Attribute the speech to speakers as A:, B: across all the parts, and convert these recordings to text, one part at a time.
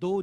A: 2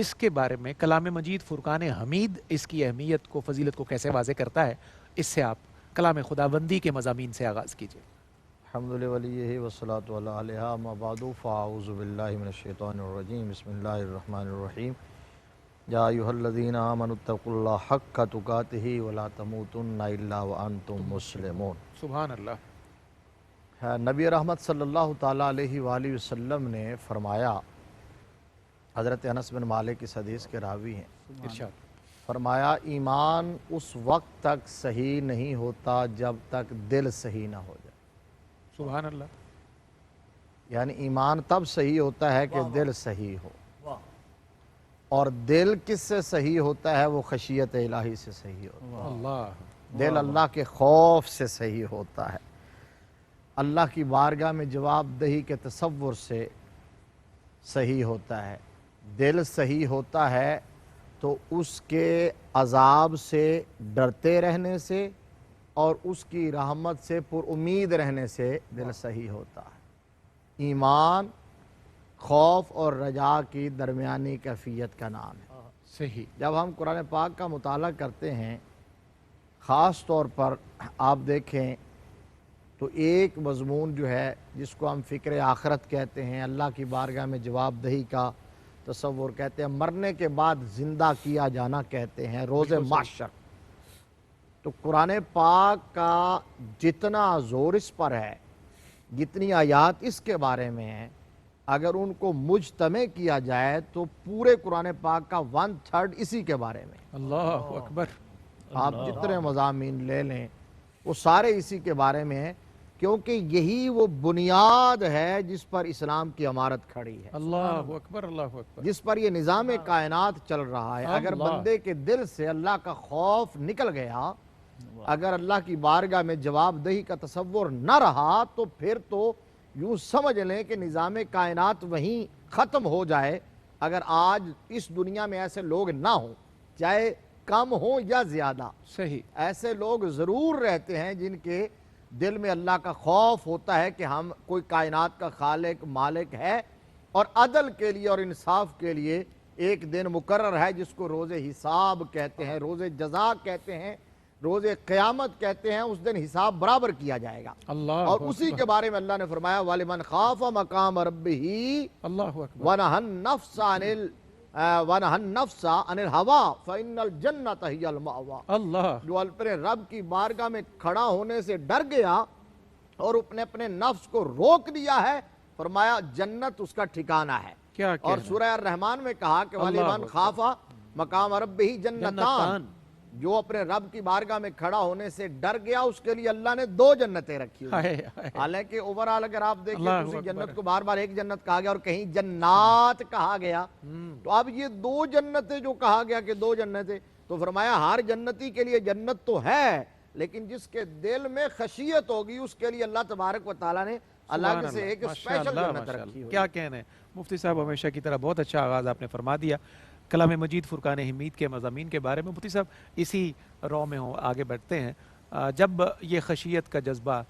A: اس کے بارے میں کلام مجید فرقان حمید اس کی اہمیت کو، فضیلت کو کیسے واضح کرتا ہے، اس سے آپ کلام خداوندی کے مضامین سے آغاز کیجئے۔
B: الحمد للہ والصلاة علیہ اما بعد فاعوذ باللہ من الشیطان الرجیم بسم اللہ الرحمن الرحیم یا ایھا الذین آمنوا اتقوا اللہ حق تقاتہ ولا تموتن الا وانتم مسلمون۔
A: سبحان اللہ۔
B: نبی رحمت صلی اللہ تعالیٰ علیہ وآلہ وسلم نے فرمایا، حضرت انس بن مالک اس حدیث کے راوی ہیں،
A: ارشاد
B: فرمایا ایمان اس وقت تک صحیح نہیں ہوتا جب تک دل صحیح نہ ہو جائے۔
A: سبحان اللہ۔
B: یعنی ایمان تب صحیح ہوتا ہے کہ دل صحیح ہو، اور دل کس سے صحیح ہوتا ہے؟ وہ خشیت الہی سے صحیح ہوتا ہے،
A: اللہ
B: دل اللہ کے خوف سے صحیح ہوتا ہے، اللہ کی بارگاہ میں جواب دہی کے تصور سے صحیح ہوتا ہے۔ دل صحیح ہوتا ہے تو اس کے عذاب سے ڈرتے رہنے سے اور اس کی رحمت سے پر امید رہنے سے دل صحیح ہوتا ہے۔ ایمان خوف اور رجا کی درمیانی کیفیت کا نام ہے۔
A: صحیح۔
B: جب ہم قرآن پاک کا مطالعہ کرتے ہیں، خاص طور پر آپ دیکھیں تو ایک مضمون جو ہے جس کو ہم فکر آخرت کہتے ہیں، اللہ کی بارگاہ میں جواب دہی کا تصور کہتے ہیں، مرنے کے بعد زندہ کیا جانا کہتے ہیں، روز محشر۔ تو قرآن پاک کا جتنا زور اس پر ہے، جتنی آیات اس کے بارے میں ہیں، اگر ان کو مجتمع کیا جائے تو پورے قرآن پاک کا 1/3 اسی کے بارے میں۔
A: اللہ اکبر۔
B: آپ جتنے مضامین لے لیں وہ سارے اسی کے بارے میں ہیں، کیونکہ یہی وہ بنیاد ہے جس پر اسلام کی عمارت کھڑی ہے،
A: اللہ اکبر، اللہ اکبر۔
B: جس پر یہ نظام کائنات چل رہا ہے۔ اگر
A: اللہ۔
B: بندے کے دل سے اللہ کا خوف نکل گیا، اگر اللہ کی بارگاہ میں جواب دہی کا تصور نہ رہا، تو پھر تو یوں سمجھ لیں کہ نظام کائنات وہیں ختم ہو جائے۔ اگر آج اس دنیا میں ایسے لوگ نہ ہوں، چاہے کم ہوں یا زیادہ،
A: صحیح۔
B: ایسے لوگ ضرور رہتے ہیں جن کے دل میں اللہ کا خوف ہوتا ہے کہ ہم کوئی کائنات کا خالق مالک ہے، اور عدل کے لیے اور انصاف کے لیے ایک دن مقرر ہے جس کو روز حساب کہتے ہیں، روز جزا کہتے ہیں، روز قیامت کہتے ہیں۔ اس دن حساب برابر کیا جائے گا،
A: اللہ
B: اور اسی کے بارے میں اللہ نے فرمایا وَلِمَنْ خَافَ مَقَامَ رَبِّهِ
A: اللہ اکبر۔
B: وَنَهَى النَّفْسَ عَنِ الْهَوَىٰ فَإِنَّ الْجَنَّةَ هِيَ الْمَأْوَىٰ۔
A: اللہ۔
B: جو اپنے رب کی بارگاہ میں کھڑا ہونے سے ڈر گیا اور اپنے نفس کو روک دیا ہے، فرمایا جنت اس کا ٹھکانہ ہے۔
A: کیا
B: اور سورہ الرحمن میں کہا کہ وَلِمَنْ خَافَ مَقَامَ رَبِّهِ جَنَّتَانِ، جو اپنے رب کی بارگاہ میں کھڑا ہونے سے ڈر گیا اس کے لیے اللہ نے 2 جنتیں رکھی ہوئی ہیں۔ حالانکہ اوورآل اگر آپ دیکھیں تو اسی جنت کو بار بار ایک جنت کہا گیا اور کہیں جنات کہا گیا، تو اب یہ 2 جنتیں جو کہا گیا کہ 2 جنتیں، تو فرمایا ہر جنتی کے لیے جنت تو ہے، لیکن جس کے دل میں خشیت ہوگی اس کے لیے اللہ تبارک و تعالیٰ نے الگ سے ایک اسپیشل جنت رکھی ہوئی۔
A: کیا کہنا ہے مفتی صاحب، ہمیشہ کی طرح بہت اچھا آغاز آپ نے فرما دیا کلام مجید فرقان حمید کے مضامین کے بارے میں۔ مفتی صاحب اسی رو میں آگے بڑھتے ہیں۔ جب یہ خشیت کا جذبہ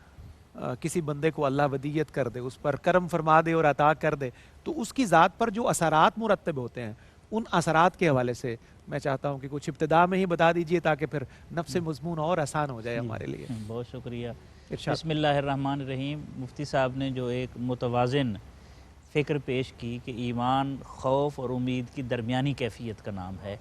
A: کسی بندے کو اللہ ودیت کر دے، اس پر کرم فرما دے اور عطا کر دے، تو اس کی ذات پر جو اثرات مرتب ہوتے ہیں، ان اثرات کے حوالے سے میں چاہتا ہوں کہ کچھ ابتدا میں ہی بتا دیجئے تاکہ پھر نفس مضمون اور آسان ہو جائے ہمارے لیے۔
C: بہت شکریہ۔
A: ارشاد۔
C: بسم اللہ الرحمن الرحیم۔ مفتی صاحب نے جو ایک متوازن فکر پیش کی کہ ایمان خوف اور امید کی درمیانی کیفیت کا نام ہے،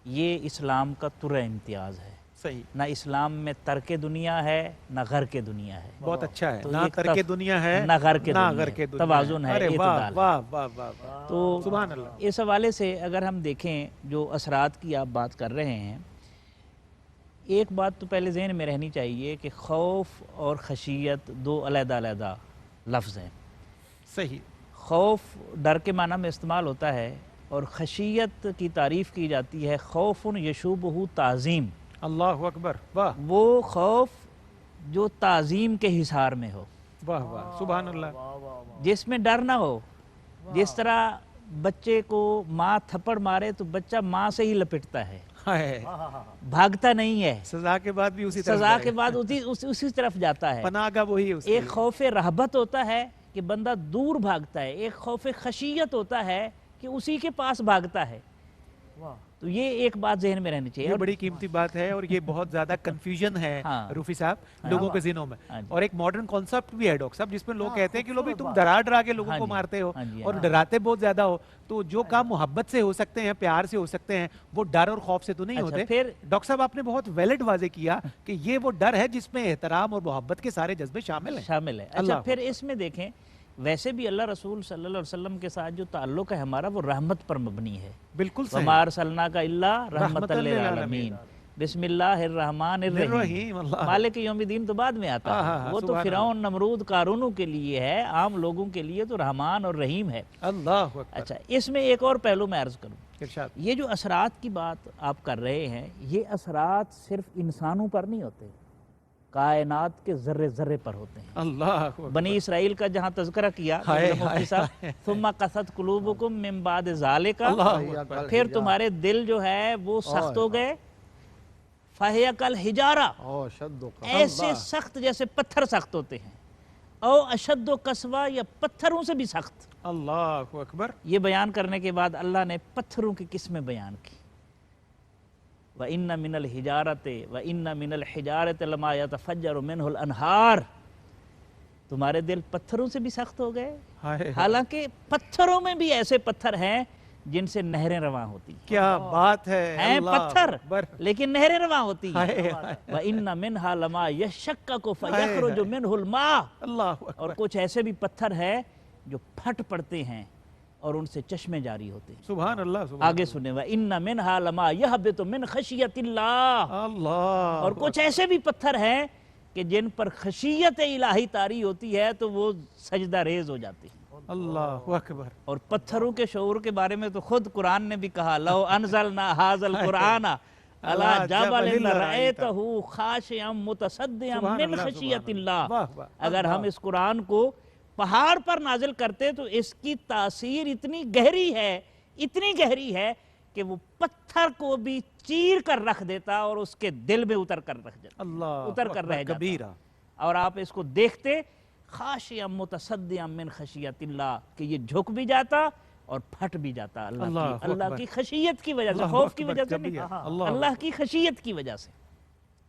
C: یہ اسلام کا ترہ امتیاز ہے۔
A: صحیح۔
C: نہ اسلام میں ترک دنیا ہے نہ غر کے دنیا ہے،
A: بہت اچھا ہے،
C: تو
A: نہ
C: یہ
A: ترک دنیا ہے
C: نہ غر کے
A: نہ
C: دنیا
A: غر
C: ہے،
A: کے دنیا
C: توازن ہے،
A: ارے واہ
C: اعتدال ہے۔
A: واہ واہ واہ واہ۔
C: تو
A: سبحان اللہ۔
C: اس حوالے سے اگر ہم دیکھیں جو اثرات کی آپ بات کر رہے ہیں، ایک بات تو پہلے ذہن میں رہنی چاہیے کہ خوف اور خشیت 2 علیحدہ علیحدہ لفظ ہیں۔
A: صحیح۔
C: خوف ڈر کے معنی میں استعمال ہوتا ہے، اور خشیت کی تعریف کی جاتی ہے خوف یشوبہ تعظیم،
A: اللہ اکبر، واہ
C: وہ خوف جو تعظیم کے حصار میں ہو،
A: واہ واہ، سبحان اللہ۔
C: جس میں ڈر نہ ہو۔ جس طرح بچے کو ماں تھپڑ مارے تو بچہ ماں سے ہی لپٹتا ہے، بھاگتا نہیں ہے،
A: سزا کے بعد بھی اسی طرف
C: سزا کے بعد اسی طرف جاتا ہے۔
A: پناہ کا وہی ہے اس
C: ایک خوف رہبت ہوتا ہے کہ بندہ دور بھاگتا ہے، ایک خوف خشیت ہوتا ہے کہ اسی کے پاس بھاگتا ہے۔ تو یہ ایک بات ذہن میں رہنی چاہیے.
A: یہ بڑی قیمتی بات ہے اور یہ بہت زیادہ کنفیوژن ہے روفی صاحب لوگوں کے ذہنوں میں. اور ایک ماڈرن کانسیپٹ بھی ہے ڈاکٹر صاحب جس میں لوگ کہتے ہیں کہ لو بھی تم ڈرا کے لوگوں کو مارتے ہو اور ڈراتے بہت زیادہ ہو, تو جو کام محبت سے ہو سکتے ہیں, پیار سے ہو سکتے ہیں, وہ ڈر اور خوف سے تو نہیں ہوتے.
C: پھر
A: ڈاکٹر صاحب آپ نے بہت ویلڈ واضح کیا کہ یہ وہ ڈر ہے جس میں احترام اور محبت کے سارے جذبے شامل ہیں.
C: اچھا پھر اس میں دیکھیں ویسے بھی اللہ رسول صلی اللہ علیہ وسلم کے ساتھ جو تعلق ہے ہمارا وہ رحمت پر مبنی ہے.
A: بالکل صحیح.
C: وَمَا أَرْسَلْنَاكَ إِلَّا رَحْمَةً لِلْعَالَمِينَ. بسم اللہ الرحمن الرحیم. مالک یوم الدین تو بعد میں آتا ہے, وہ تو فرعون نمرود قارونوں کے لیے ہے, عام لوگوں کے لیے تو رحمان اور رحیم ہے.
A: اللہ.
C: اچھا اس میں ایک اور پہلو میں عرض کروں, یہ جو اثرات کی بات آپ کر رہے ہیں یہ اثرات صرف انسانوں پر نہیں ہوتے, کائنات کے ذرے ذرے پر ہوتے ہیں.
A: اللہ.
C: بنی اسرائیل کا جہاں تذکرہ کیا مفتی صاحب, ثم قست قلوبکم من بعد ذالک, پھر تمہارے دل جو ہے وہ سخت ہو گئے, فہی کالحجارہ, ایسے سخت جیسے پتھر سخت ہوتے ہیں, او اشد قسوہ, یا پتھروں سے بھی سخت.
A: اللہ اکبر.
C: یہ بیان کرنے کے بعد اللہ نے پتھروں کی قسمیں بیان کی. وَإِنَّ مِنَ الْحِجَارَةِ وَإِنَّ مِنَ الْحِجَارَةِ لَمَا يَتَفَجَّرُ مِنْهُ الْأَنْهَارُ. تمہارے دل پتھروں سے بھی سخت ہو گئے, حالانکہ پتھروں میں بھی ایسے پتھر ہیں جن سے نہریں رواں ہوتی.
A: کیا بات ہے.
C: ہیں پتھر لیکن نہریں رواں ہوتی ہیں. وَإِنَّ مِنْهَا لَمَا يَشَّقَّقُ فَيَخْرُجُ مِنْهُ الْمَاءُ. اور کچھ ایسے بھی پتھر ہیں جو پھٹ پڑتے ہیں اور ان سے چشمے جاری ہوتے ہیں.
A: سبحان اللہ.
C: آگے سنیں, وَإِنَّ مِنْهَا لَمَا يَهْبِطُ مِنْ خَشْيَةِ اللَّهِ.
A: اللہ.
C: اور کچھ ایسے بھی پتھر ہیں کہ جن پر خشیت الہی طاری ہوتی ہے تو وہ سجدہ ریز ہو جاتی ہیں.
A: اللہ اکبر.
C: اور پتھروں کے شعور کے بارے میں تو خود قرآن نے بھی کہا, لَوْ أَنزَلْنَا هَذَا الْقُرْآنَ عَلَى جَبَلٍ لَرَأَيْتَهُ خَاشِعًا مُتَصَدِّعًا مِنْ خَشْيَةِ اللَّهِ. اگر ہم اس قرآن کو پہاڑ پر نازل کرتے تو اس کی تاثیر اتنی گہری ہے کہ وہ پتھر کو بھی چیر کر رکھ دیتا اور اس کے دل میں اتر کر رہ جاتا. اور آپ اس کو دیکھتے, خاشعا متصدعا من خشیت اللہ, کہ یہ جھک بھی جاتا اور پھٹ بھی جاتا اللہ کی خشیت کی وجہ سے, خوف کی وجہ سے نہیں, اللہ کی خشیت کی وجہ سے.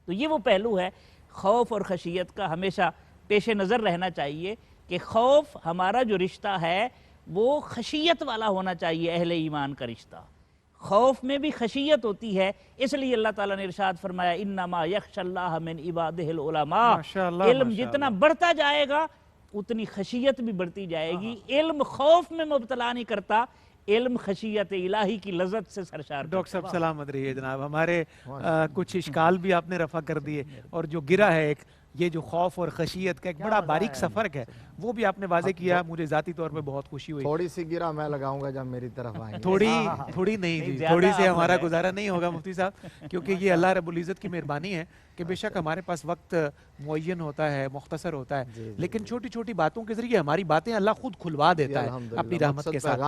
C: تو یہ وہ پہلو ہے خوف اور خشیت کا, ہمیشہ پیش نظر رہنا چاہیے کہ خوف ہمارا جو رشتہ ہے وہ خشیت والا ہونا چاہیے, اہل ایمان کا رشتہ. خوف میں بھی خشیت ہوتی ہے, اس لیے اللہ تعالیٰ نے ارشاد فرمایا, انما یخشی اللہ من عبادہ العلماء. علم جتنا بڑھتا جائے گا اتنی خشیت بھی بڑھتی جائے گی. علم خوف میں مبتلا نہیں کرتا, علم خشیت الہی کی لذت سے سرشار.
A: ڈاکٹر صاحب سلامت رہیے جناب, ہمارے کچھ اشکال بھی آپ نے رفع کر دیے, اور جو گرا ہے ایک یہ جو خوف اور خشیت کا ایک بڑا باریک سا فرق ہے وہ بھی آپ نے واضح کیا. مجھے ذاتی طور پہ بہت خوشی ہوئی.
B: تھوڑی سی گرا میں لگاؤں گا جب میری طرف آئیں گے.
A: تھوڑی نہیں جی, تھوڑی سے ہمارا گزارا نہیں ہوگا مفتی صاحب, کیونکہ یہ اللہ رب العزت کی مہربانی ہے کہ بے شک ہمارے پاس وقت معین ہوتا ہے, مختصر ہوتا ہے, لیکن چھوٹی چھوٹی باتوں کے ذریعے ہماری باتیں اللہ خود کھلوا دیتا ہے اپنی رحمت کے ساتھ.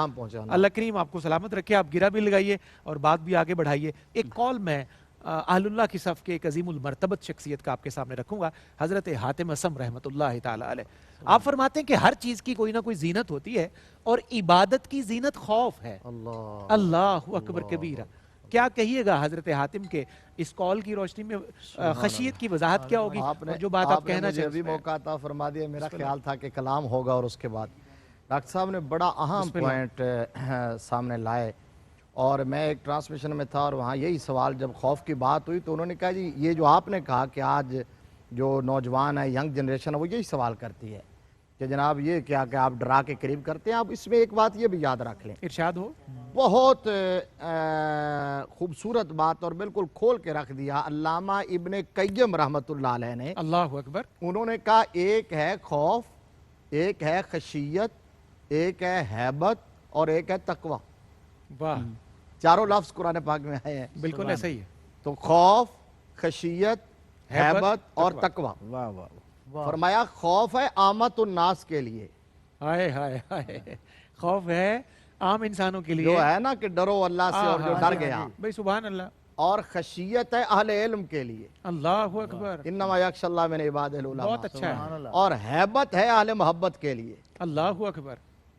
A: اللہ کریم آپ کو سلامت رکھے, آپ گرا بھی لگائیے اور بات بھی آگے بڑھائیے. ایک کال میں اہل اللہ کی صف کے ایک عظیم المرتبت شخصیت کا آپ کے سامنے رکھوں گا, حضرت حاتم اسم رحمۃ اللہ تعالی علیہ. آپ فرماتے ہیں کہ ہر چیز کی کوئی نہ کوئی زینت ہوتی ہے اور عبادت کی زینت خوف ہے. اللہ اکبر کبیرہ. کیا کہیے گا حضرت حاتم کے اس کال کی روشنی میں خشیت کی وضاحت کیا ہوگی, جو بات آپ کہنا چاہتے ہیں؟
B: بھی موقع عطا فرما دیا, میرا خیال تھا کہ کلام ہوگا اور اس کے بعد ڈاکٹر صاحب نے بڑا اہم پوائنٹ سامنے لائے. اور میں ایک ٹرانسمیشن میں تھا اور وہاں یہی سوال, جب خوف کی بات ہوئی تو انہوں نے کہا جی یہ جو آپ نے کہا کہ آج جو نوجوان ہے, ینگ جنریشن ہے, وہ یہی سوال کرتی ہے کہ جناب یہ کیا کہ آپ ڈرا کے قریب کرتے ہیں. آپ اس میں ایک بات یہ بھی یاد رکھ لیں,
A: ارشاد ہو.
B: بہت خوبصورت بات اور بالکل کھول کے رکھ دیا علامہ ابن قیم رحمۃ اللہ علیہ نے.
A: اللہ اکبر.
B: انہوں نے کہا ایک ہے خوف, ایک ہے خشیت, ایک ہے ہیبت اور ایک ہے تقوی.
A: واہ,
B: چاروں لفظ قرآن پاک میں آئے ہیں.
A: بالکل ایسا ہی ہے.
B: تو خوف, خشیت, ہیبت اور تقوی.
C: واہ واہ.
B: فرمایا خوف ہے عامت الناس کے لیے,
A: ہائے ہائے ہائے, خوف ہے عام انسانوں کے لیے,
B: جو ہے نا کہ ڈرو اللہ سے اور جو ڈر گیا
A: بھئی, سبحان اللہ.
B: اور خشیت ہے اہل علم کے لیے,
A: اللہ اکبر,
B: انما یخشی اللہ من عبادہ العلماء.
A: بہت اچھا ہے.
B: اور ہیبت ہے اہل محبت کے لیے,
A: اللہ اکبر.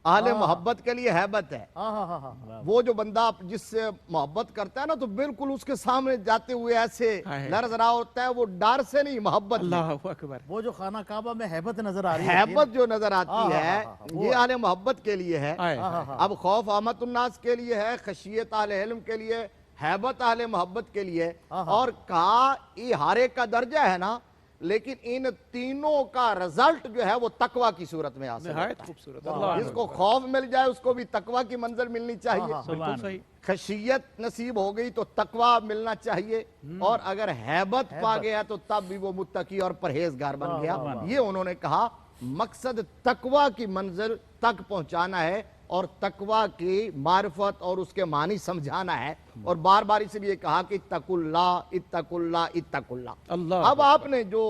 B: اہل محبت کے لیے ہیبت ہے۔
D: ہاں ہاں ہاں ہاں
B: وہ جو بندہ جس سے محبت کرتا ہے نا تو بالکل اس کے سامنے جاتے ہوئے ایسے لرز رہا ہوتا ہے، وہ ڈر سے نہیں، محبت میں۔
A: اللہ اکبر۔
D: وہ جو خانہ کعبہ میں ہیبت نظر آ رہی ہے،
B: ہیبت جو نظر آتی ہے یہ اہل محبت کے لیے ہے۔ اب خوف عامت الناس کے لیے ہے، خشیت اہل علم کے لیے، ہیبت اہل محبت کے لیے، اور کہا یہ ہر ایک کا درجہ ہے نا، لیکن ان تینوں کا رزلٹ جو ہے وہ تقوی کی صورت میں حاصل ہوتا ہے۔
A: نہایت خوبصورت۔
B: جس کو خوف مل جائے اس کو بھی تقوی کی منزل ملنی چاہیے،
A: بالکل صحیح۔
B: خشیت نصیب ہو گئی تو تقوی ملنا چاہیے، اور اگر ہیبت پا گیا تو تب بھی وہ متقی اور پرہیزگار بن گیا۔ یہ انہوں نے کہا مقصد تقوی کی منزل تک پہنچانا ہے، اور تقوی کی معرفت اور اس کے معنی سمجھانا ہے، اور بار بار اس لیے کہا کہ اتقوا اللہ اتقوا اللہ اتقوا اللہ۔
A: اللہ
B: اب آپ نے جو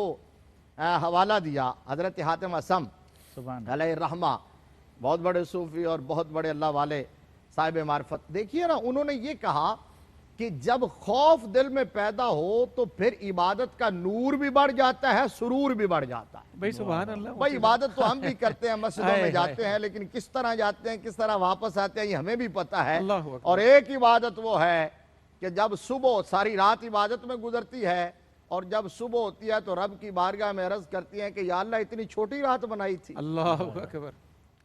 B: حوالہ دیا حضرت حاتم اصم
C: سبحان
B: علیہ الرحمہ، بہت بڑے صوفی اور بہت بڑے اللہ والے صاحب معرفت، دیکھیے نا انہوں نے یہ کہا کہ جب خوف دل میں پیدا ہو تو پھر عبادت کا نور بھی بڑھ جاتا ہے، سرور بھی بڑھ جاتا ہے۔
A: بھائی سبحان اللہ۔
B: بھائی عبادت تو ہم بھی کرتے ہیں، مسجدوں میں جاتے ہیں، لیکن کس طرح جاتے ہیں، کس طرح واپس آتے ہیں، یہ ہمیں بھی پتہ ہے۔
A: اللہ اکبر۔
B: اور ایک عبادت وہ ہے کہ جب صبح ساری رات عبادت میں گزرتی ہے، اور جب صبح ہوتی ہے تو رب کی بارگاہ میں عرض کرتی ہیں کہ یا اللہ اتنی چھوٹی رات بنائی تھی
A: اللہ اکبر۔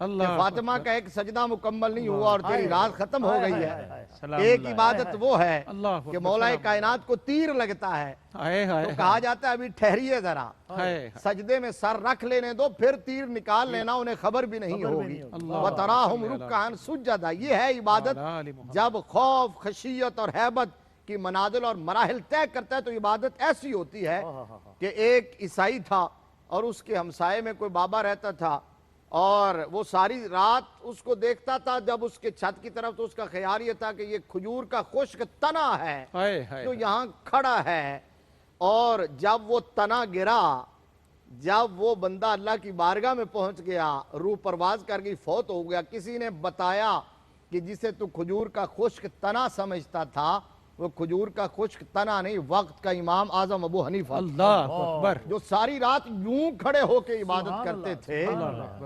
B: کہ
A: اللہ
B: فاطمہ کا ایک سجدہ مکمل نہیں ہوا اور تیری رات ختم ہو گئی ہے۔
C: سلام
B: ایک عبادت وہ ہے
A: اللہ
B: کہ مولا کائنات کو تیر لگتا ہے
A: ہائے ہائے
B: تو کہا جاتا ہے ابھی ٹھہریے ذرا،
A: ہائے
B: سجدے میں سر رکھ لینے دو، پھر تیر نکال لینا، انہیں خبر بھی نہیں ہوگی۔ وَتَرَاهُمْ رُكَّعًا سُجَّدًا، یہ ہے عبادت۔ جب خوف، خشیت اور ہیبت کی منازل اور مراحل طے کرتا ہے تو عبادت ایسی ہوتی ہے کہ ایک عیسائی تھا اور اس کے ہمسائے میں کوئی بابا رہتا تھا، اور وہ ساری رات اس کو دیکھتا تھا، جب اس کے چھت کی طرف تو اس کا خیال یہ تھا کہ یہ کھجور کا خشک تنا ہے
A: ہائے ہائے
B: جو یہاں کھڑا ہے، اور جب وہ تنا گرا، جب وہ بندہ اللہ کی بارگاہ میں پہنچ گیا، روح پرواز کر گئی، فوت ہو گیا، کسی نے بتایا کہ جسے تو کھجور کا خشک تنا سمجھتا تھا وہ کھجور کا خشک تنا نہیں، وقت کا امام اعظم ابو حنیفہ،
A: اللہ اکبر۔
B: جو ساری رات یوں کھڑے ہو کے عبادت کرتے تھے،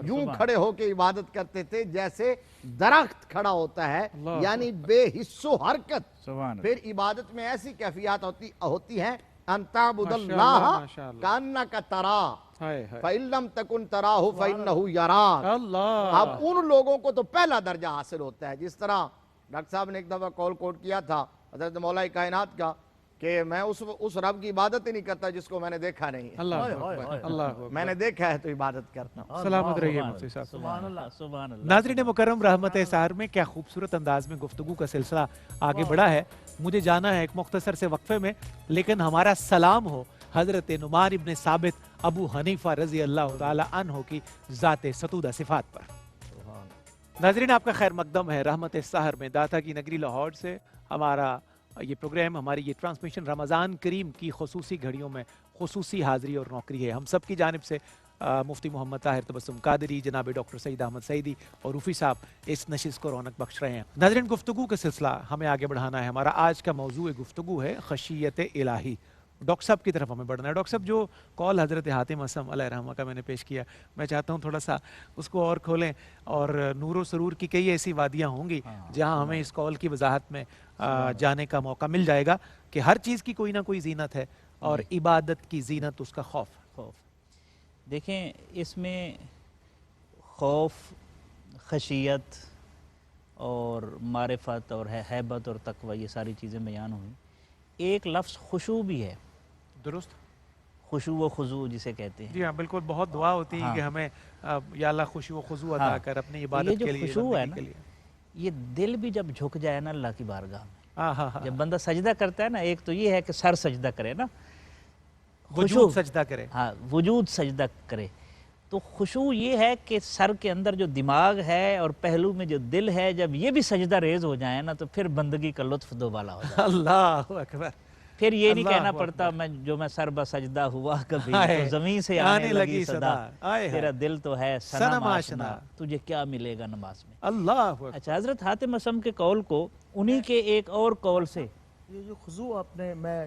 B: یوں کھڑے ہو کے عبادت کرتے تھے جیسے درخت کھڑا ہوتا ہے، یعنی بے حس و حرکت۔
C: سبحان
B: پھر عبادت میں ایسی کیفیات ہوتی ہیں ان تعبد اللہ کانک تراہ فإن لم تکن تراہ فإنہ یراک۔
A: اللہ۔
B: اب ان لوگوں کو تو پہلا درجہ حاصل ہوتا ہے، جس طرح ڈاکٹر صاحب نے ایک دفعہ کال کوٹ کیا تھا حضرت مولا کائنات کا کہ میں اس رب کی عبادت ہی نہیں کرتا جس کو میں نے دیکھا نہیں ہے،
A: اللہ اکبر۔ اللہ اکبر۔
B: میں نے دیکھا ہے تو عبادت کرتا ہوں۔
A: سلامت رہیے مفتی صاحب۔
C: سبحان اللہ سبحان اللہ۔
A: ناظرین مکرم، رحمت سحر میں کیا خوبصورت انداز میں گفتگو کا سلسلہ آگے بڑھا ہے۔ مجھے جانا ہے ایک مختصر سے وقفے میں، لیکن ہمارا سلام ہو حضرت نعمان ابن ثابت ابو حنیفہ رضی اللہ تعالی عنہ کی ذات ستودہ صفات پر۔ ناظرین آپ کا خیر مقدم ہے رحمت سحر میں، داتا کی نگری لاہور سے ہمارا یہ پروگرام، ہماری یہ ٹرانسمیشن رمضان کریم کی خصوصی گھڑیوں میں خصوصی حاضری اور نوکری ہے۔ ہم سب کی جانب سے مفتی محمد طاہر تبسم قادری، جناب ڈاکٹر سعید احمد سعیدی اور روفی صاحب اس نشست کو رونق بخش رہے ہیں۔ ناظرین گفتگو کا سلسلہ ہمیں آگے بڑھانا ہے۔ ہمارا آج کا موضوع گفتگو ہے خشیت الہی۔ ڈاکٹر صاحب کی طرف ہمیں بڑھنا ہے۔ ڈاکٹر صاحب جو کال حضرت حاتم اصم علیہ الرحمہ کا میں نے پیش کیا، میں چاہتا ہوں تھوڑا سا اس کو اور کھولیں، اور نور و سرور کی کئی ایسی وادیاں ہوں گی جہاں ہمیں اس کال کی وضاحت میں جانے کا موقع مل جائے گا کہ ہر چیز کی کوئی نہ کوئی زینت ہے، اور عبادت کی زینت اس کا خوف۔
C: دیکھیں اس میں خوف، خشیت اور معرفت اور ہیبت اور تقوی، یہ ساری چیزیں بیان ہوئیں۔ ایک لفظ خشوع بھی ہے،
A: درست،
C: خشوع و خضوع جسے کہتے ہیں۔
A: جی ہاں بالکل، بہت دعا ہوتی ہے کہ ہمیں یا اللہ خشوع و خضوع عطا کر اپنی عبادت کے لیے،
C: یہ جو خشوع ہے نا،
A: کے لیے۔
C: یہ دل بھی جب جھک جائے نا اللہ کی بارگاہ میں،
A: ہاں،
C: جب بندہ سجدہ کرتا ہے نا، ایک تو یہ ہے کہ سر سجدہ کرے نا،
A: وجود سجدہ کرے،
C: ہاں وجود سجدہ کرے، تو خشوع یہ ہے کہ سر کے اندر جو دماغ ہے اور پہلو میں جو دل ہے، جب یہ بھی سجدہ ریز ہو جائے نا تو پھر بندگی کا لطف دوبالا ہو جائے۔
A: اللہ اکبر۔
C: پھر یہ نہیں کہنا پڑتا میں سر بسجدہ ہوا کبھی تو زمین سے آنے لگی صدا، تیرا دل تو ہے صنم آشنا، تجھے کیا ملے گا نماز میں۔
A: اللہ اکبر۔
C: اچھا، حضرت حاتم اصم کے قول کو انہی کے ایک اور قول سے،
D: یہ جو خضوع آپ نے، میں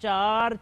C: 4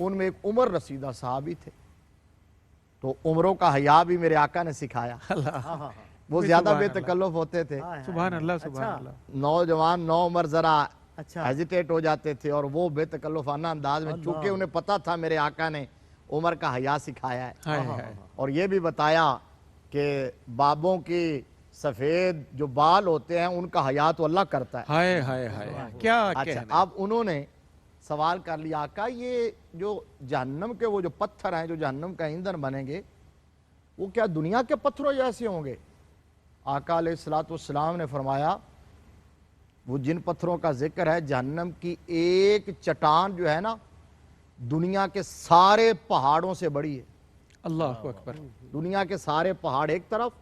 B: ان میں ایک عمر رسیدہ صحابی تھے، تو عمروں کا حیا بھی میرے آقا نے سکھایا، وہ زیادہ بے تکلف ہوتے تھے،
A: سبحان اللہ سبحان اللہ۔
B: نوجوان نو عمر ذرا
D: اچھا
B: ہیزیٹیٹ ہو جاتے تھے، اور وہ بے تکلفانہ انداز میں، چونکہ انہیں پتہ تھا میرے آقا نے عمر کا حیا سکھایا ہے،
A: ہائے ہائے
B: اور یہ بھی بتایا کہ بابوں کی سفید جو بال ہوتے ہیں ان کا حیا تو اللہ کرتا ہے۔
A: ہائے ہائے ہائے، کیا
B: اچھا
A: کہنا۔
B: اب انہوں نے سوال کر لیا، آقا یہ جو جہنم کے وہ جو پتھر ہیں جو جہنم کا ایندھن بنیں گے، وہ کیا دنیا کے پتھروں جیسے ہوں گے؟ آقا علیہ السلام نے فرمایا وہ جن پتھروں کا ذکر ہے، جہنم کی ایک چٹان جو ہے نا دنیا کے سارے پہاڑوں سے بڑی ہے۔
A: اللہ اکبر۔
B: دنیا کے سارے پہاڑ ایک طرف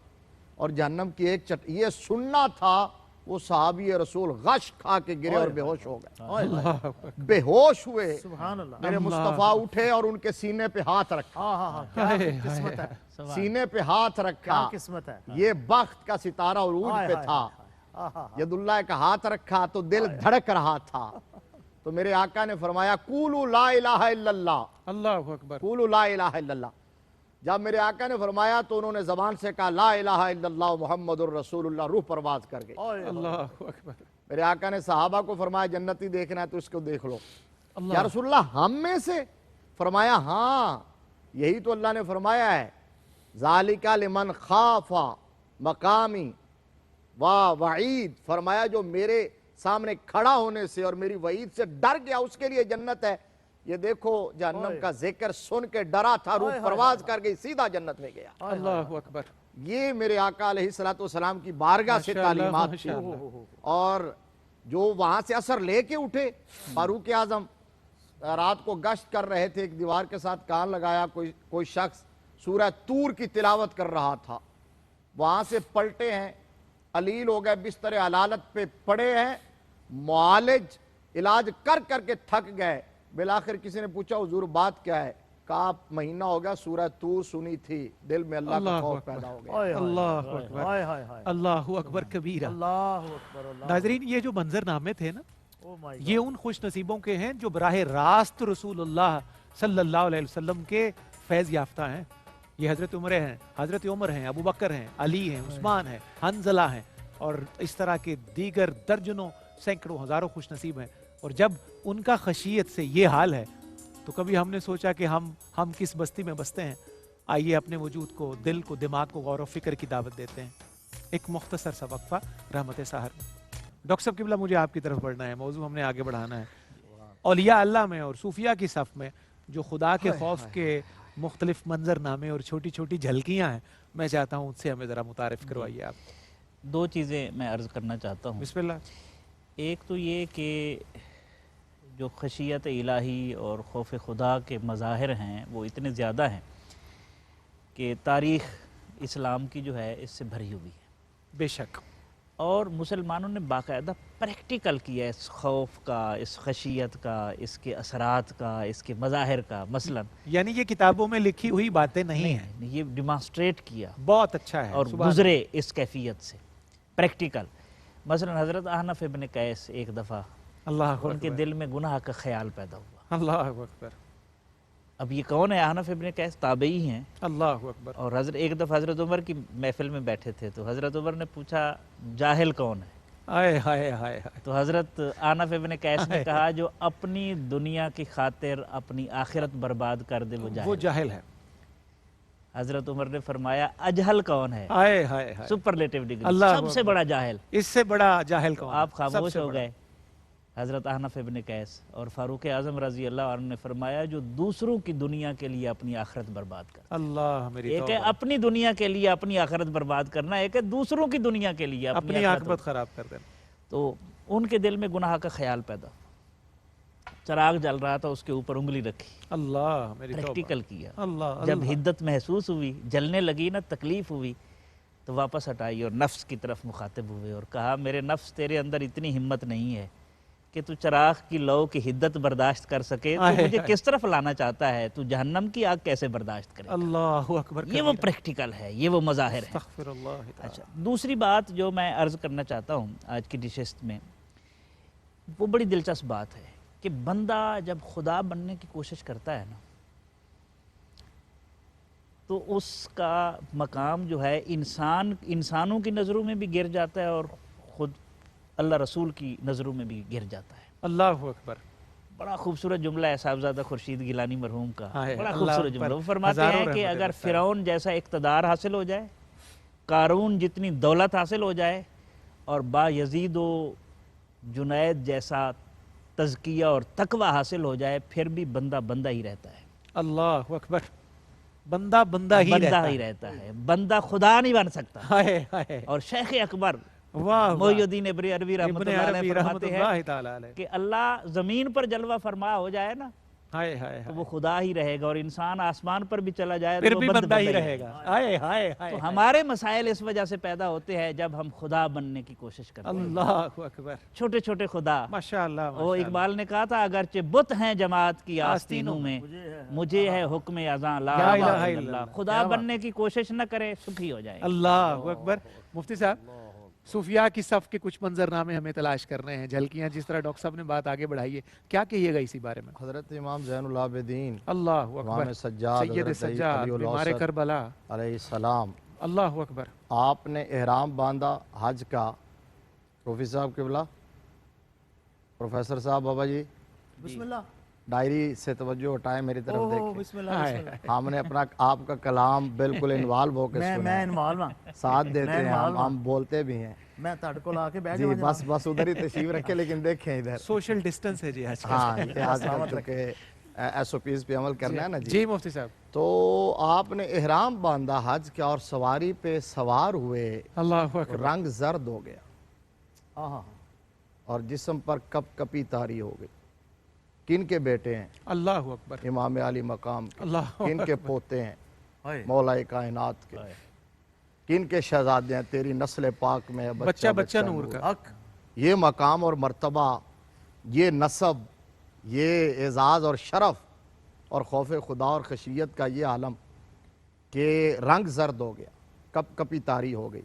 B: اور جہنم کی ایک یہ سننا تھا، وہ صحابی رسول غش کھا کے گرے اور بے ہوش ہو گئے، بے ہوش ہوئے۔
D: سبحان اللہ،
B: میرے مصطفیٰ اٹھے اور ان کے سینے پہ ہاتھ رکھا،
D: ہاں ہاں ہاں، کیا قسمت ہے،
B: سینے پہ ہاتھ رکھا،
D: کیا قسمت ہے،
B: یہ بخت کا ستارہ عروج پہ تھا، ید اللہ کا ہاتھ رکھا تو دل دھڑک رہا تھا، تو میرے آقا نے فرمایا قولوا لا الہ الا اللہ،
A: اللہ اکبر۔
B: قولوا لا الہ الا اللہ۔ جب میرے آقا نے فرمایا تو انہوں نے زبان سے کہا لا الہ الا اللہ محمد الرسول اللہ، روح پرواز کر گئی۔
A: اللہ اکبر۔
B: میرے آقا نے صحابہ کو فرمایا جنتی دیکھنا ہے تو اس کو دیکھ لو۔ یا رسول اللہ ہم میں سے؟ فرمایا ہاں، یہی تو اللہ نے فرمایا ہے ذالک لمن خاف مقامی وعید، فرمایا جو میرے سامنے کھڑا ہونے سے اور میری وعید سے ڈر گیا اس کے لیے جنت ہے۔ یہ دیکھو جہنم کا ذکر سن کے ڈرا تھا، روح پرواز کر گئی، سیدھا جنت میں گیا۔
A: اللہ اکبر۔
B: یہ میرے آقا علیہ السلام کی بارگاہ سے تعلیمات تھی، اور جو وہاں سے اثر لے کے اٹھے، فاروق اعظم رات کو گشت کر رہے تھے، ایک دیوار کے ساتھ کان لگایا، کوئی شخص سورہ طور کی تلاوت کر رہا تھا، وہاں سے پلٹے ہیں، علیل ہو گئے، بستر علالت پہ پڑے ہیں، معالج علاج کر کر کے تھک گئے، بالآخر کسی نے پوچھا حضور بات کیا ہے؟ کہا مہینہ ہو گیا سورہ طور سنی تھی، دل میں اللہ کا خوف پیدا ہو گیا۔
A: اللہ اکبر، اللہ اکبر کبیرہ۔
D: اللہ اکبر، اللہ،
A: ناظرین یہ جو منظر نامے تھے نا،
D: او مائی
A: یہ ان خوش نصیبوں کے ہیں جو براہ راست رسول اللہ صلی اللہ علیہ وسلم کے فیض یافتہ ہیں۔ یہ حضرت عمر ہیں، حضرت عمر ہیں، ابو بکر ہیں، علی ہیں، عثمان ہیں، حنزلہ ہیں، اور اس طرح کے دیگر درجنوں سینکڑوں ہزاروں خوش نصیب ہیں۔ اور جب ان کا خشیت سے یہ حال ہے تو کبھی ہم نے سوچا کہ ہم کس بستی میں بستے ہیں؟ آئیے اپنے وجود کو، دل کو، دماغ کو غور و فکر کی دعوت دیتے ہیں۔ ایک مختصر سا وقفہ رحمت سحر میں۔ ڈاکٹر صاحب قبلہ مجھے آپ کی طرف بڑھنا ہے، موضوع ہم نے آگے بڑھانا ہے۔ اولیاء اللہ میں اور صوفیاء کی صف میں جو خدا کے خوف کے مختلف منظر نامے اور چھوٹی چھوٹی جھلکیاں ہیں، میں چاہتا ہوں ان سے ہمیں ذرا متعارف کروائیے آپ۔
C: دو چیزیں میں عرض کرنا چاہتا ہوں۔
A: بسم اللہ۔
C: ایک تو یہ کہ جو خشیت الہی اور خوف خدا کے مظاہر ہیں وہ اتنے زیادہ ہیں کہ تاریخ اسلام کی جو ہے اس سے بھری ہوئی ہے،
A: بے شک،
C: اور مسلمانوں نے باقاعدہ پریکٹیکل کیا ہے اس خوف کا، اس خشیت کا، اس کے اثرات کا، اس کے مظاہر کا۔ مثلا
A: یعنی یہ کتابوں میں لکھی ہوئی باتیں نہیں ہیں،
C: یہ ڈیمانسٹریٹ کیا
A: بہت اچھا ہے،
C: اور
A: سبحان
C: گزرے اس کیفیت سے پریکٹیکل۔ مثلا حضرت احنف ابن قیس ایک دفعہ
A: اللہ
C: ان کے
A: اکبر،
C: دل میں گناہ کا خیال پیدا ہوا۔
A: اللہ اکبر،
C: اب یہ کون ہے؟ احنف ابن قیس تابعی ہیں،
A: اللہ اکبر،
C: اور ایک دفعہ حضرت عمر کی محفل میں بیٹھے تھے تو حضرت عمر نے پوچھا جاہل کون ہے؟
A: آئے ہائے ہائے ہائے،
C: تو حضرت احنف ابن قیس نے کہا جو اپنی دنیا کی خاطر اپنی آخرت برباد کر دے وہ
A: وہ
C: جاہل۔
A: جاہل ہے۔
C: حضرت عمر نے فرمایا اجہل کون ہے؟
A: آئے ہائے ہائے،
C: سپرلیٹو ڈگری،
A: اللہ
C: سب سے بڑا جاہل۔
A: اس سے بڑا جاہل کون ہے؟
C: آپ
A: سب
C: خاموش
A: سے
C: ہو
A: بڑا۔
C: گئے۔ حضرت احنف ابن قیس اور فاروق اعظم رضی اللہ عنہ نے فرمایا جو دوسروں کی دنیا کے لیے اپنی آخرت برباد کرتا ہے۔
A: اللہ میری
C: ایک ہے
A: توبہ،
C: اپنی دنیا کے لیے اپنی آخرت برباد کرنا، ایک ہے دوسروں کی دنیا کے لیے
A: اپنی عاقبت خراب کر دینا۔
C: تو ان کے دل میں گناہ کا خیال پیدا ہوا، چراغ جل رہا تھا اس کے اوپر انگلی رکھی،
A: اللہ میری توبہ،
C: پریکٹیکل کیا۔
A: اللہ
C: جب حدت محسوس ہوئی، جلنے لگی نا، تکلیف ہوئی، تو واپس ہٹائی اور نفس کی طرف مخاطب ہوئے اور کہا میرے نفس تیرے اندر اتنی ہمت نہیں ہے کہ تو چراغ کی لو کی حدت برداشت کر سکے، تو مجھے کس طرف لانا چاہتا ہے؟ تو جہنم کی آگ کیسے برداشت کرے؟
A: اللہ اکبر،
C: یہ وہ پریکٹیکل ہے، یہ وہ مظاہر ہے۔
A: استغفر اللہ تعالی۔
C: اچھا، دوسری بات جو میں عرض کرنا چاہتا ہوں آج کی نشست میں، وہ بڑی دلچسپ بات ہے کہ بندہ جب خدا بننے کی کوشش کرتا ہے نا تو اس کا مقام جو ہے انسانوں کی نظروں میں بھی گر جاتا ہے اور خود اللہ رسول کی نظروں میں بھی گر جاتا ہے۔
A: اللہ اکبر۔
C: بڑا خوبصورت جملہ ہے صاحبزادہ خورشید گیلانی مرحوم کا،
A: ہائے،
C: بڑا
A: اللہ
C: خوبصورت
A: اکبر۔
C: جملہ۔ وہ فرماتے
A: ہزاروں
C: ہیں کہ
A: رحمتیں
C: اگر
A: برسائے۔
C: فرعون جیسا اقتدار حاصل ہو جائے، قارون جتنی دولت حاصل ہو جائے اور با یزید و جنید جیسا تزکیہ اور تقوی حاصل ہو جائے، پھر بھی بندہ بندہ ہی رہتا ہے،
A: اللہ اکبر۔ بندہ بندہ ہی
C: رہتا ہے، بندہ خدا نہیں بن سکتا۔
A: ہائے ہائے،
C: اور شیخ اکبر
A: واہ
C: محی الدین ابن عربی رحمۃ
A: ابن
C: اللہ
A: عربی
C: علیہ
A: رحمۃ
C: فرماتے
A: اللہ
C: ہیں
A: تعالی علیہ،
C: کہ اللہ زمین پر جلوہ فرما ہو جائے نا
A: ہائے ہائے
C: تو وہ خدا ہی رہے گا، اور انسان آسمان پر بھی چلا جائے
A: پھر
C: تو وہ
A: بھی بندہ ہی رہے گا۔ ہائے ہائے ہائے،
C: تو ہمارے مسائل اس وجہ سے پیدا ہوتے ہیں جب ہم خدا بننے کی کوشش کرتے ہیں،
A: اللہ اکبر،
C: چھوٹے چھوٹے خدا۔
A: ماشاء اللہ۔
C: وہ اقبال نے کہا تھا اگرچہ بت ہیں جماعت کی آستینوں میں، مجھے ہے حکم اذاں لا
A: لا
C: الہ
A: الہ
C: الا
A: الا
C: اللہ۔
A: اللہ۔
C: خدا بننے کی کوشش نہ کرے، سکھی ہو جائے۔
A: اللہ اکبر۔ مفتی صاحب، صوفیاء کی صف کے کچھ منظر نامے ہمیں تلاش کرنے ہیں، جھلکیاں، جس طرح ڈاکٹر صاحب نے بات آگے بڑھائی ہے، کیا کہیے گا اسی بارے میں؟
B: حضرت امام زین العابدین
A: اللہ
B: امام
A: اکبر،
B: سجاد
A: سید
B: حضرت
A: سجاد،
B: علی
A: بیمار
B: الاوسط
A: کربلا،
B: علیہ السلام،
A: اللہ اکبر۔
B: آپ نے احرام باندھا حج کا۔ پروفیسر صاحب قبلہ، پروفیسر صاحب بابا جی
D: بسم اللہ،
B: ڈائری سے توجہ ہٹائیں، میری طرف دیکھیں۔
D: بسم اللہ، بسم اللہ۔
B: ہم نے اپنا آپ کا کلام بالکل انوالو ہو کے سنا
D: میں
B: ہے،
D: انوالو ہاں،
B: ساتھ دیتے ہیں،
D: انوالو
B: ہم بولتے بھی ہیں
D: میں تہاڈے کول آ کے بیٹھ
B: جی۔
D: جاواں
B: بس ادھر ہی تشریف رکھے، لیکن دیکھیں ادھر،
A: سوشل ڈسٹنس ہے جی آج کل۔
B: ہاں یہ آج کل چونکہ ایس او پیز پہ عمل کرنا ہے نا جی۔
A: جی مفتی صاحب،
B: تو آپ نے احرام باندھا حج کا اور سواری پہ سوار ہوئے،
A: اللہ اکبر،
B: رنگ زرد ہو گیا
D: ہاں،
B: اور جسم پر کپ کپی طاری ہو گئی۔ کن کے بیٹے ہیں؟
A: اللہ اکبر،
B: امام علی مقام کے۔
A: اللہ
B: کن کے پوتے ہیں؟
D: ہائے،
B: مولا کائنات کے۔ کن کے شہزادے ہیں؟ تیری نسل پاک میں ہے
A: بچہ بچہ نور کا۔
D: حق،
B: یہ مقام اور مرتبہ، یہ نسب، یہ اعزاز اور شرف اور خوف خدا اور خشیت کا یہ عالم کہ رنگ زرد ہو گیا، کپ کپی طاری ہو گئی،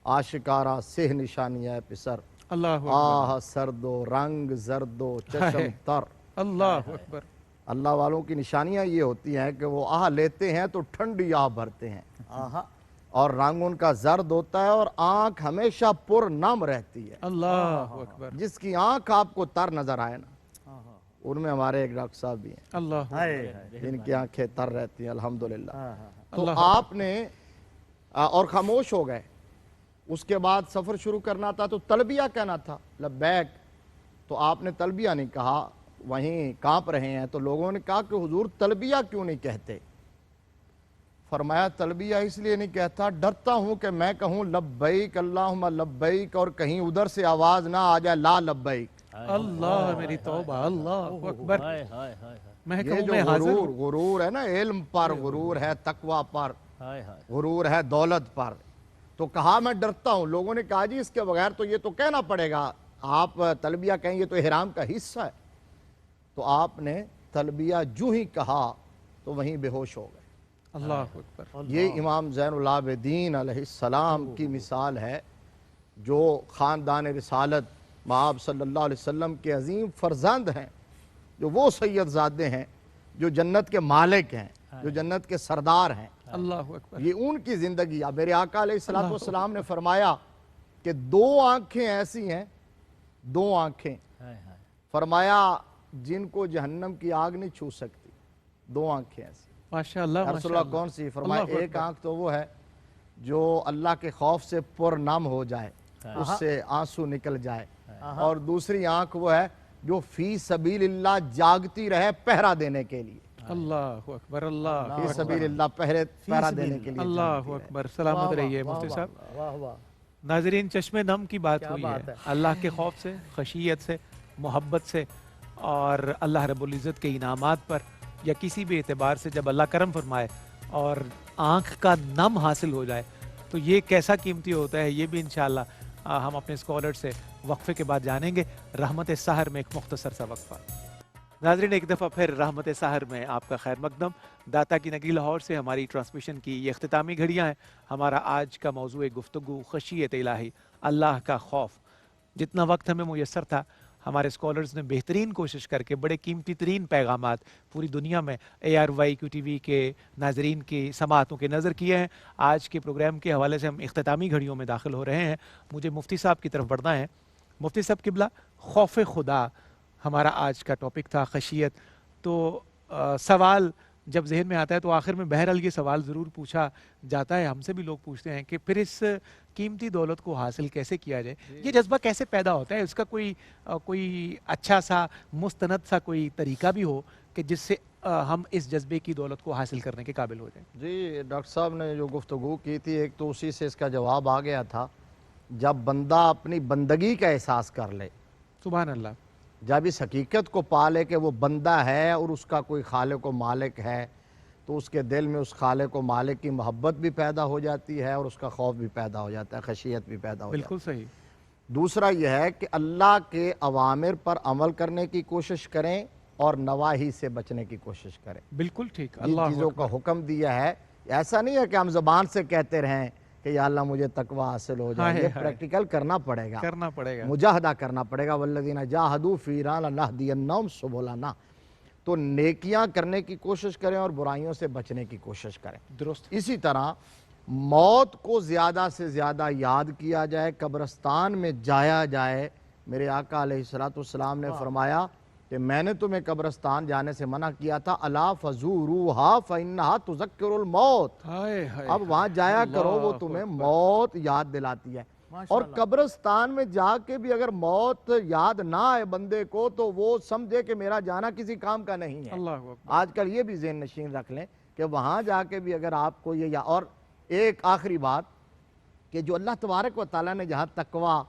B: آشکارا سہ نشانی ہے پسر،
A: اللہ اکبر،
B: آہ سرد و رنگ زرد و چشم تر۔
A: اللہ اکبر،
B: اللہ والوں کی نشانیاں یہ ہوتی ہیں کہ وہ آہ لیتے ہیں تو ٹھنڈی آہ بھرتے ہیں،
D: آہا،
B: اور رنگ ان کا زرد ہوتا ہے اور آنکھ ہمیشہ پر نم رہتی ہے۔
A: اللہ اکبر،
B: جس کی آنکھ آپ کو تر نظر آئے نا، ان میں ہمارے ایک ڈاکٹر صاحب بھی ہیں
A: اللہ
D: ہائے،
B: جن کی آنکھیں تر رہتی ہیں الحمدللہ۔ تو
A: اللہ
B: آپ نے اور خاموش ہو گئے۔ اس کے بعد سفر شروع کرنا تھا تو تلبیہ کہنا تھا، لبیک، تو آپ نے تلبیہ نہیں کہا، وہیں کانپ رہے ہیں تو لوگوں نے کہا کہ حضور تلبیہ کیوں نہیں کہتے؟ فرمایا تلبیہ اس لیے نہیں کہتا، ڈرتا ہوں کہ میں کہوں لبیک اللہم لبیک اور کہیں ادھر سے آواز نہ آ جائے لا لبیک۔
A: اللہ، میری توبہ، اللہ اکبر،
C: ہائے ہائے ہائے
A: میں
B: یہ
A: کہوں
B: جو
A: میں حاضر
B: غرور
A: ہوں۔
B: غرور ہے نا، علم پر غرور ہے، تقوی پر
C: ہائے ہائے،
B: غرور ہے، دولت پر، تو کہا میں ڈرتا ہوں۔ لوگوں نے کہا جی اس کے بغیر تو یہ تو کہنا پڑے گا، آپ تلبیہ کہیں یہ تو احرام کا حصہ ہے۔ تو آپ نے تلبیہ جو ہی کہا تو وہیں بے ہوش ہو گئے۔
A: اللہ اکبر،
B: یہ امام زین العابدین علیہ السلام کی مثال ہے، جو خاندان رسالت مآب صلی اللہ علیہ وسلم کے عظیم فرزند ہیں، جو وہ سید زادے ہیں جو جنت کے مالک ہیں، جو جنت کے سردار ہیں۔
A: اللہ اکبر،
B: یہ ان کی زندگی۔ اب میرے آقا علیہ السلام نے فرمایا کہ دو آنکھیں ایسی ہیں، دو آنکھیں،
C: ہائے ہائے،
B: فرمایا جن کو جہنم کی آگ نہیں چھو سکتی، دو آنکھیں ایسی۔
A: ماشاء اللہ،
B: یا رسول اللہ کون سی؟ فرمایا
A: اللہ
B: ایک
A: اکبر،
B: آنکھ تو وہ ہے جو اللہ کے خوف سے پر نم ہو جائے، اس سے آنسو نکل جائے، اور دوسری آنکھ وہ ہے جو فی سبیل اللہ جاگتی رہے پہرا دینے کے لیے،
A: اللہ اکبر، اللہ
B: فی سبیل اللہ پہرا دینے کے لیے۔
A: اللہ اکبر، سلامت رہیے مفتی صاحب۔
D: واہ واہ،
A: ناظرین، چشم نم کی بات ہوئی
D: بات
A: ہے
D: ہے۔
A: اللہ کے خوف سے، خشیت سے، محبت سے، اور اللہ رب العزت کے انعامات پر یا کسی بھی اعتبار سے جب اللہ کرم فرمائے اور آنکھ کا نم حاصل ہو جائے تو یہ کیسا قیمتی ہوتا ہے، یہ بھی انشاءاللہ ہم اپنے اسکالر سے وقفے کے بعد جانیں گے۔ رحمت سحر میں ایک مختصر سا وقفہ۔ ناظرین، ایک دفعہ پھر رحمت سحر میں آپ کا خیر مقدم۔ داتا کی نگری لاہور سے ہماری ٹرانسمیشن کی یہ اختتامی گھڑیاں ہیں۔ ہمارا آج کا موضوع گفتگو خشیت الہی، اللہ کا خوف۔ جتنا وقت ہمیں میسر تھا ہمارے اسکالرز نے بہترین کوشش کر کے بڑے قیمتی ترین پیغامات پوری دنیا میں ARYQTV کے ناظرین کی سماعتوں کے نظر کیے ہیں۔ آج کے پروگرام کے حوالے سے ہم اختتامی گھڑیوں میں داخل ہو رہے ہیں۔ مجھے مفتی صاحب کی طرف بڑھنا ہے۔ مفتی صاحب قبلہ، خوف خدا ہمارا آج کا ٹاپک تھا، خشیت۔ تو سوال جب ذہن میں آتا ہے تو آخر میں بہرحال یہ سوال ضرور پوچھا جاتا ہے، ہم سے بھی لوگ پوچھتے ہیں کہ پھر اس قیمتی دولت کو حاصل کیسے کیا جائے، یہ جذبہ کیسے پیدا ہوتا ہے، اس کا کوئی اچھا سا مستند سا کوئی طریقہ بھی ہو کہ جس سے ہم اس جذبے کی دولت کو حاصل کرنے کے قابل ہو جائیں۔
B: جی ڈاکٹر صاحب نے جو گفتگو کی تھی، ایک تو اسی سے اس کا جواب آ گیا تھا، جب بندہ اپنی بندگی کا احساس کر لے،
A: سبحان اللہ،
B: جب اس حقیقت کو پا لے کہ وہ بندہ ہے اور اس کا کوئی خالق و مالک ہے، تو اس کے دل میں اس خالق و مالک کی محبت بھی پیدا ہو جاتی ہے اور اس کا خوف بھی پیدا ہو جاتا ہے، خشیت بھی پیدا ہو جاتی ہے۔
A: بالکل صحیح۔
B: دوسرا یہ ہے کہ اللہ کے اوامر پر عمل کرنے کی کوشش کریں اور نواہی سے بچنے کی کوشش کریں۔
A: بالکل ٹھیک،
B: جن
A: اللہ
B: چیزوں کا حکم دیا ہے، ایسا نہیں ہے کہ ہم زبان سے کہتے رہیں کہ یا اللہ مجھے تقوی حاصل ہو جائے، یہ پریکٹیکل کرنا پڑے گا،
A: کرنا پڑے گا،
B: مجاہدہ کرنا پڑے گا۔ والذین جاہدوا فینا لنہدینہم سبلنا، تو نیکیاں کرنے کی کوشش کریں اور برائیوں سے بچنے کی کوشش کریں۔
A: درست۔
B: اسی طرح موت کو زیادہ سے زیادہ یاد کیا جائے، قبرستان میں جایا جائے۔ میرے آقا علیہ السلام نے فرمایا کہ میں نے تمہیں قبرستان جانے سے منع کیا تھا، الا فزوروہا فانہا تذکر الموت، اب وہاں جایا کرو، وہ تمہیں موت یاد دلاتی ہے۔ اور قبرستان میں جا کے بھی اگر موت یاد نہ آئے بندے کو تو وہ سمجھے کہ میرا جانا کسی کام کا نہیں ہے۔ آج کل یہ بھی ذہن نشین رکھ لیں کہ وہاں جا کے بھی اگر آپ کو یہ، اور ایک آخری بات کہ جو اللہ تبارک و تعالیٰ نے جہاں تقوی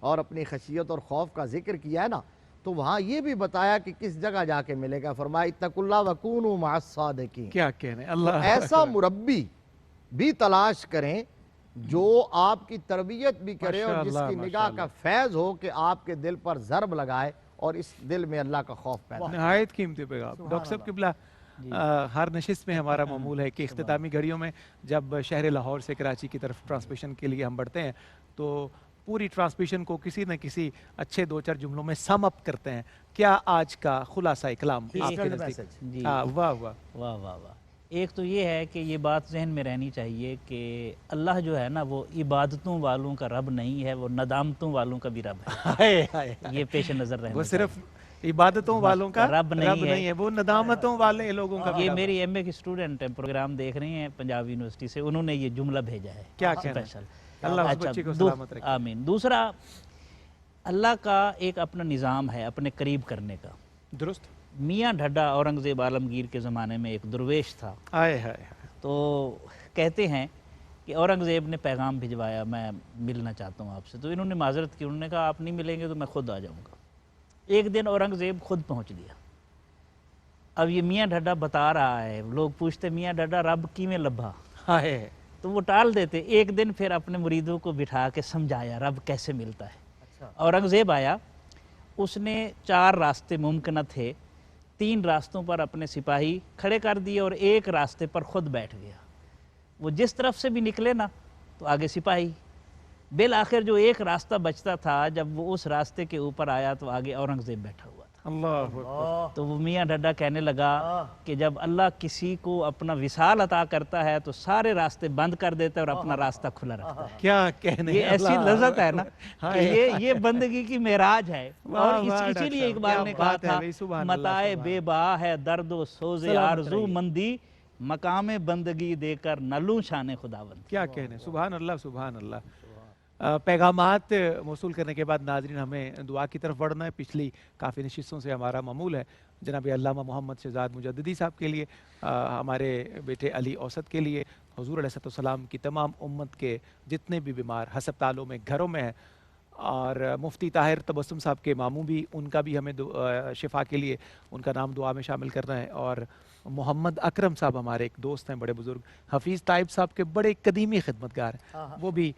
B: اور اپنی خشیت اور خوف کا ذکر کیا ہے نا، تو وہاں یہ بھی بتایا کہ کس جگہ جا کے ملے گا۔ فرمایا اتقوا اللہ وکونوا مع الصادقین،
A: کیا کہنے اللہ،
B: ایسا مربی بھی تلاش کریں جو آپ کی تربیت بھی کرے اور جس کی نگاہ کا فیض ہو کہ آپ کے دل پر ضرب لگائے اور اس دل میں اللہ کا خوف پیدا۔
A: نہایت قیمتی پیغام۔ ڈاکٹر صاحب قبلہ، ہر نشست میں ہمارا معمول ہے کہ اختتامی گھڑیوں میں جب شہر لاہور سے کراچی کی طرف ٹرانسمیشن کے لیے ہم بڑھتے ہیں تو پوری ٹرانسمیشن کو کسی نہ کسی اچھے دو چار جملوں میں سم اپ کرتے ہیں۔ کیا آج کا خلاصہ کلام آپ کے نزدیک؟ واہ واہ
C: واہ واہ واہ۔ ایک تو یہ ہے کہ یہ بات ذہن میں رہنی چاہیے کہ اللہ جو ہے نا وہ عبادتوں والوں کا رب نہیں ہے، وہ ندامتوں والوں کا بھی رب ہے، یہ پیش نظر رہنا۔
A: وہ صرف عبادتوں والوں کا رب نہیں ہے، وہ ندامتوں والے لوگوں کا۔
C: یہ میری MA کی اسٹوڈنٹ ہیں، پروگرام دیکھ رہی ہیں پنجاب یونیورسٹی سے، انہوں نے یہ جملہ بھیجا ہے،
A: کیا اسپیشل۔ اللہ اس بچی کو سلامت رکھے،
C: آمین۔ دوسرا، اللہ کا ایک اپنا نظام ہے اپنے قریب کرنے کا۔
A: درست۔
C: میاں ڈھڈا اورنگزیب عالمگیر کے زمانے میں ایک درویش تھا، تو کہتے ہیں کہ اورنگزیب نے پیغام بھجوایا میں ملنا چاہتا ہوں آپ سے، تو انہوں نے معذرت کی، انہوں نے کہا آپ نہیں ملیں گے تو میں خود آ جاؤں گا۔ ایک دن اورنگزیب خود پہنچ گیا۔ اب یہ میاں ڈھڈا بتا رہا ہے، لوگ پوچھتے میاں ڈھڈا رب کیویں لبھا، تو وہ ٹال دیتے۔ ایک دن پھر اپنے مریدوں کو بٹھا کے سمجھایا رب کیسے ملتا ہے۔ اورنگزیب آیا، اس نے 4 راستے ممکنہ تھے، 3 راستوں پر اپنے سپاہی کھڑے کر دیے اور ایک راستے پر خود بیٹھ گیا۔ وہ جس طرف سے بھی نکلے نا تو آگے سپاہی، بالآخر جو ایک راستہ بچتا تھا جب وہ اس راستے کے اوپر آیا تو آگے اورنگزیب بیٹھا ہوا تھا۔
A: اللہ،
C: تو وہ میاں ڈھڈا کہنے لگا کہ جب اللہ کسی کو اپنا وصال عطا کرتا ہے تو سارے راستے بند کر دیتا ہے اور اپنا راستہ کھلا رکھتا ہے۔
A: کیا کہنے،
C: یہ ایسی لذت ہے نا کہ یہ بندگی کی معراج ہے، اور اسی لیے اقبال نے کہا تھا متاع بے بہا ہے درد و سوز آرزو مندی، مقام بندگی دے کر نہ لوں شان خداوند۔
A: کیا کہنے، سبحان اللہ سبحان اللہ۔ پیغامات موصول کرنے کے بعد ناظرین ہمیں دعا کی طرف بڑھنا ہے۔ پچھلی کافی نشستوں سے ہمارا معمول ہے جناب علامہ محمد شہزاد مجددی صاحب کے لیے، ہمارے بیٹے علی اوسط کے لیے، حضور علیہ السلام کی تمام امت کے جتنے بھی بیمار ہسپتالوں میں گھروں میں ہیں، اور مفتی طاہر تبسم صاحب کے ماموں بھی، ان کا بھی ہمیں شفا کے لیے ان کا نام دعا میں شامل کرنا ہے، اور محمد اکرم صاحب ہمارے ایک دوست ہیں بڑے بزرگ، حفیظ طائب صاحب کے بڑے قدیمی خدمتگار ہیں، وہ بھی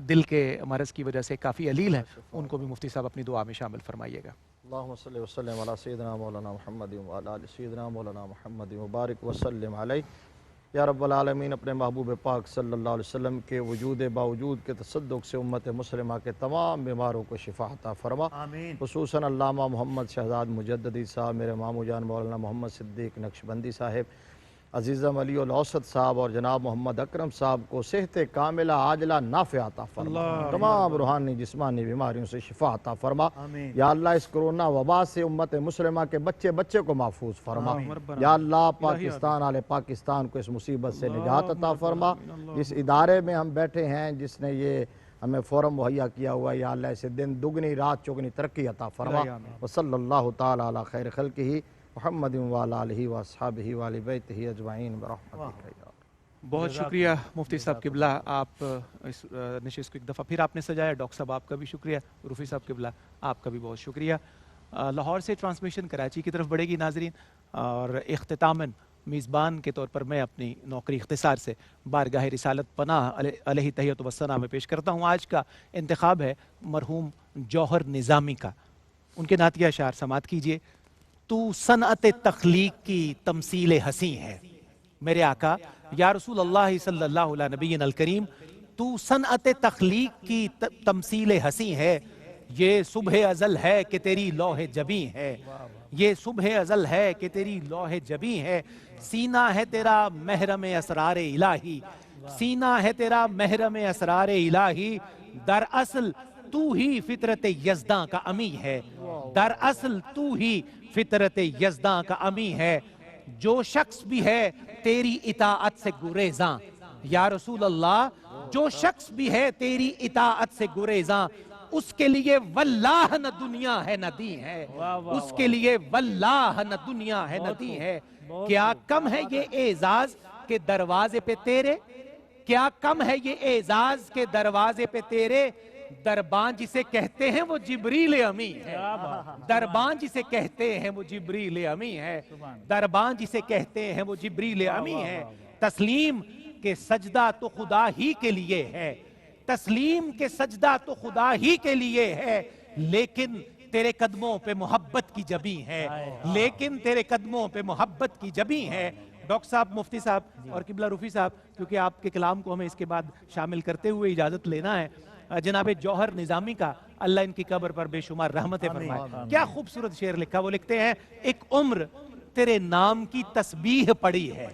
A: دل کے مرض کی وجہ سے کافی علیل ہیں، ان کو بھی مفتی صاحب اپنی دعا میں شامل فرمائیے گا۔
B: اللہم صلی وسلم علی سیدنا مولانا محمد وعلی آل سیدنا مولانا محمد وبارک وسلم علیہ۔ یا رب العالمین اپنے محبوب پاک صلی اللہ علیہ وسلم کے وجود باوجود کے تصدق سے امت مسلمہ کے تمام بیماروں کو شفا عطا فرما،
D: آمین۔
B: خصوصاً علامہ محمد شہزاد مجددی صاحب، میرے ماموں جان مولانا محمد صدیق نقشبندی صاحب، عزیزم علی الاوسط صاحب اور جناب محمد اکرم صاحب کو صحت کاملہ عاجلہ نافع عطا فرما، تمام روحانی جسمانی بیماریوں سے شفا عطا فرما۔
D: آمین۔
B: یا اللہ اس کرونا وبا سے امت مسلمہ کے بچے بچے کو محفوظ فرما۔ یا اللہ پاکستان آل پاکستان کو اس مصیبت سے نجات عطا فرما۔ جس ادارے میں ہم بیٹھے ہیں، جس نے یہ ہمیں فورم مہیا کیا ہوا ہے، یا اللہ اسے دن دگنی رات چگنی ترقی عطا فرما۔ وصلی اللہ تعالی علی خیر خلقہ محمد وعلی آلہ واصحابہ وآل بیتہ اجمعین برحمتک یا رب۔
A: بہت شکریہ مفتی صاحب قبلہ، آپ اس نشست کو ایک دفعہ پھر آپ نے سجایا۔ ڈاکٹر صاحب آپ کا بھی شکریہ، روفی صاحب قبلہ آپ کا بھی بہت شکریہ۔ لاہور سے ٹرانسمیشن کراچی کی طرف بڑھے گی ناظرین، اور اختتاماً میزبان کے طور پر میں اپنی نوکری اختصار سے بارگاہ رسالت پناہ علیہ تحیت و ثنا میں پیش کرتا ہوں۔ آج کا انتخاب ہے مرحوم جوہر نظامی کا، ان کے نعتیہ اشعار سماعت کیجئے۔ تو صنعت تخلیق کی تمثیل حسین ہے میرے آقا یا رسول اللہ صلی اللہ علیہ نبی الکریم، تو صنعت تخلیق کی تمثیل حسین ہے، یہ صبح ازل ہے کہ تیری لوح جبیں ہے، یہ صبح ازل ہے کہ تیری لوح جبیں ہے، سینہ ہے تیرا محرم اسرار الہی، سینہ ہے تیرا محرم اسرار الہی، دراصل تو ہی فطرت یزداں کا امی ہے، دراصل تو ہی فطرت یزداں کا امی ہے، جو شخص بھی ہے تیری اطاعت سے گریزاں، یا رسول اللہ جو شخص بھی ہے تیری اطاعت سے گریزاں، اس کے لیے واللہ نہ دنیا ہے نہ دین ہے، اس کے لیے واللہ نہ دنیا ہے نہ دین ہے۔ کیا کم ہے یہ اعزاز کے دروازے پہ تیرے، کیا کم ہے یہ اعزاز کے دروازے پہ تیرے، دربان جسے کہتے ہیں وہ جبریل امی ہے، دربان جسے کہتے ہیں وہ جبریل امی ہے، دربان جسے کہتے ہیں وہ جبریل امی ہے۔ تسلیم کہ سجدہ تو خدا ہی کے لیے ہے، تسلیم کہ سجدہ تو خدا ہی کے لیے ہے، لیکن تیرے قدموں پہ محبت کی جبیں ہے، لیکن تیرے قدموں پہ محبت کی جبیں ہے۔ ڈاکٹر صاحب، مفتی صاحب اور قبلہ روفی صاحب، کیونکہ آپ کے کلام کو ہمیں اس کے بعد شامل کرتے ہوئے اجازت لینا ہے، جناب جوہر نظامی کا اللہ ان کی قبر پر بے شمار رحمتیں فرمائے۔ کیا خوبصورت شعر لکھا، وہ لکھتے ہیں ایک عمر تیرے نام کی تسبیح پڑی ہے،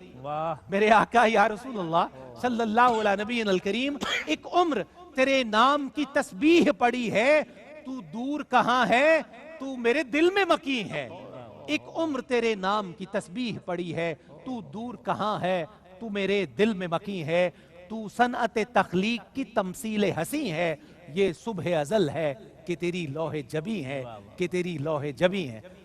A: میرے آقا یا رسول اللہ صلی اللہ علیہ نبی الکریم، ایک عمر تیرے نام کی تسبیح پڑی ہے، تو دور کہاں ہے تو میرے دل میں مقیم ہے، ایک عمر تیرے نام کی تسبیح پڑی ہے، تو دور کہاں ہے تو میرے دل میں مقیم ہے، تو صنعت تخلیق کی تمثیل حسین ہے، یہ صبح ازل ہے کہ تیری لوح جبیں ہے، کہ تیری لوح جبیں ہے۔